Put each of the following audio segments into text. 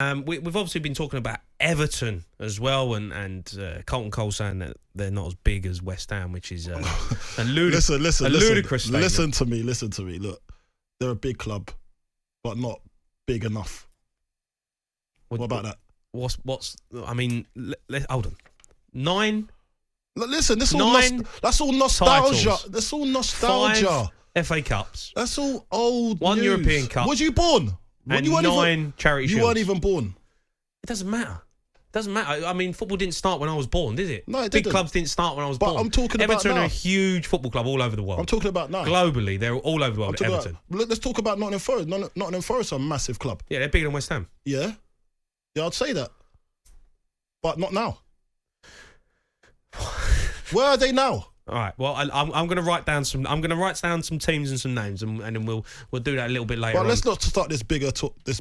We've obviously been talking about Everton as well, and Carlton Cole saying that they're not as big as West Ham, which is a ludicrous statement. Listen to me. Look, they're a big club, but not big enough. What about that? I mean, hold on. 9. Listen, that's all nostalgia. Titles. That's all nostalgia. 5 FA Cups. That's all old 1 news. European Cup. Was you born? And 9 charity shields. You weren't even born. It doesn't matter. I mean, football didn't start when I was born, did it? No, it Big didn't. clubs didn't start when I was born. But I'm talking about Everton now. are a huge football club all over the world. I'm talking about now. Globally, they're all over the world. Everton. Let's talk about Nottingham Forest. Nottingham Forest are a massive club. Yeah, they're bigger than West Ham. Yeah, I'd say that. But not now. Where are they now? All right. Well, I'm going to write down some. I'm going to write down some teams and some names, and then we'll do that a little bit later. But let's not start this bigger.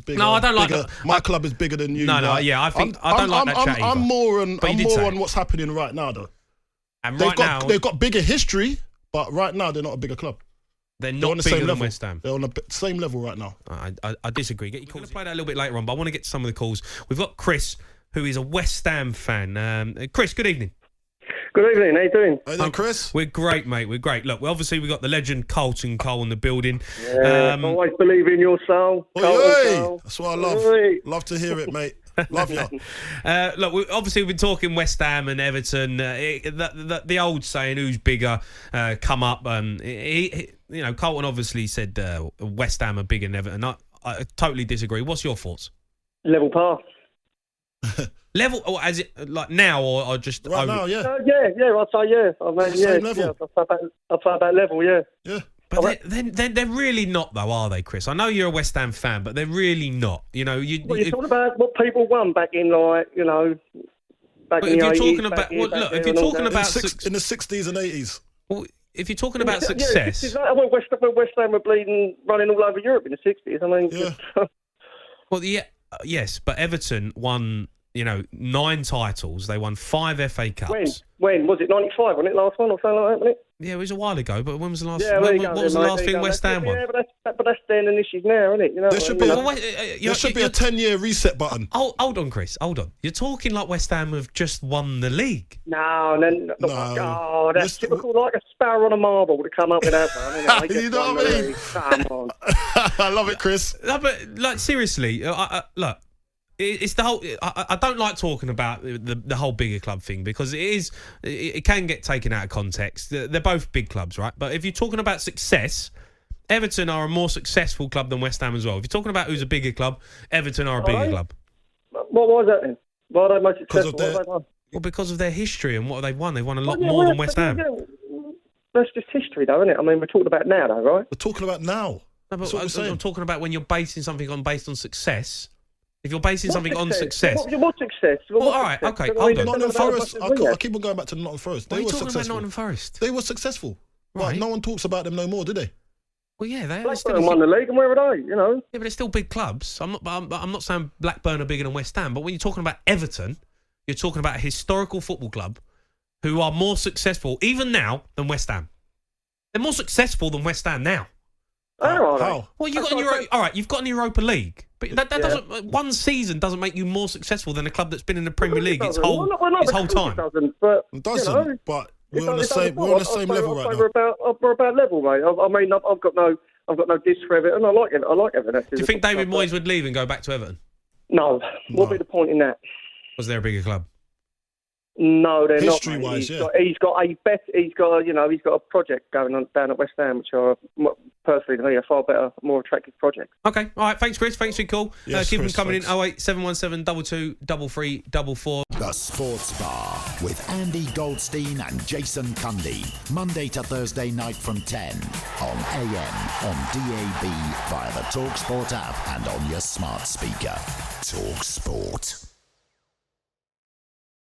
No, I don't like that. My club is bigger than you. No. Yeah, I don't like that chat either. I'm more on what's happening right now, though. And they've got bigger history, but right now they're not a bigger club. They're not on the bigger same than level. West Ham. They're on the same level right now. I disagree. Get your calls. We'll play that a little bit later on, but I want to get to some of the calls. We've got Chris, who is a West Ham fan. Chris, good evening. Good evening, how you doing? How you doing, Chris? We're great, mate. We're great. Look, obviously we've got the legend Carlton Cole in the building. Yeah, always believe in your soul. Cole. That's what I love. Love to hear it, mate. Love you. Look, we've been talking West Ham and Everton. The old saying, "Who's bigger?" Come up. Carlton obviously said West Ham are bigger than Everton. I totally disagree. What's your thoughts? Level path. Level, or as it like now, or just right now? Yeah. I'd say yeah. I mean, same level. I'd say about level. Yeah. Yeah. But they're really not, though, are they, Chris? I know you're a West Ham fan, but they're really not. You know, you're talking about what people won back in, like, you know, back in the 80s. If you're talking about in the 60s and 80s. Well, if you're talking about success, West Ham were running all over Europe in the 60s. I mean, yeah. Well, yeah, yes, but Everton won, 9 titles. They won 5 FA Cups. When was it? 95, wasn't it? Last one or something like that, wasn't it? Yeah, it was a while ago. But when was the last? Yeah, what was the last thing West Ham won? Yeah, but that's then and this is now, isn't it? You know, there should be a 10-year reset button. Hold on, Chris. Hold on. You're talking like West Ham have just won the league. No. Oh, that's typical, like a sparrow on a marble to come up with that one. Isn't it? You know what I mean? Come on. I love it, Chris. No, but seriously, look. It's the whole. I don't like talking about the whole bigger club thing because it can get taken out of context. They're both big clubs, right? But if you're talking about success, Everton are a more successful club than West Ham as well. If you're talking about who's a bigger club, Everton are a bigger club. What was that then? Why are they most successful? Well, because of their history and what they've won. They've won a lot more than West Ham. That's just history, though, isn't it? I mean, we're talking about now, though, right? We're talking about now. No, but I'm talking about when you're basing something based on success. If you're basing something on success. What success? Well, all right, okay, hold on. Nottingham Forest, I keep on going back to Nottingham Forest. They were successful. Talking about Nottingham Forest? They were successful. Right. No one talks about them no more, do they? Well, yeah, they Blackburn won the league, and where are they? You know. Yeah, but they're still big clubs. I'm not saying Blackburn are bigger than West Ham, but when you're talking about Everton, you're talking about a historical football club who are more successful even now than West Ham. They're more successful than West Ham now. How? Well, you've got an Europa League, but that doesn't. One season doesn't make you more successful than a club that's been in the Premier League its whole time. It doesn't, but we're on the same level right now. We're about level, mate. I mean, I've got no diss for Everton. I like Everton. Do you think David Moyes would leave and go back to Everton? No. What would be the point in that? Was there a bigger club? No, they're not. History-wise, He's got a project going on down at West Ham, which are personally to me a far better, more attractive project. Okay, all right. Thanks, Chris. Thanks for your call. Yes, keep Chris, them coming thanks. in. 08717 22 33 44. The Sports Bar with Andy Goldstein and Jason Cundy. Monday to Thursday night from 10 on AM, on DAB, via the talkSPORT app and on your smart speaker. talkSPORT.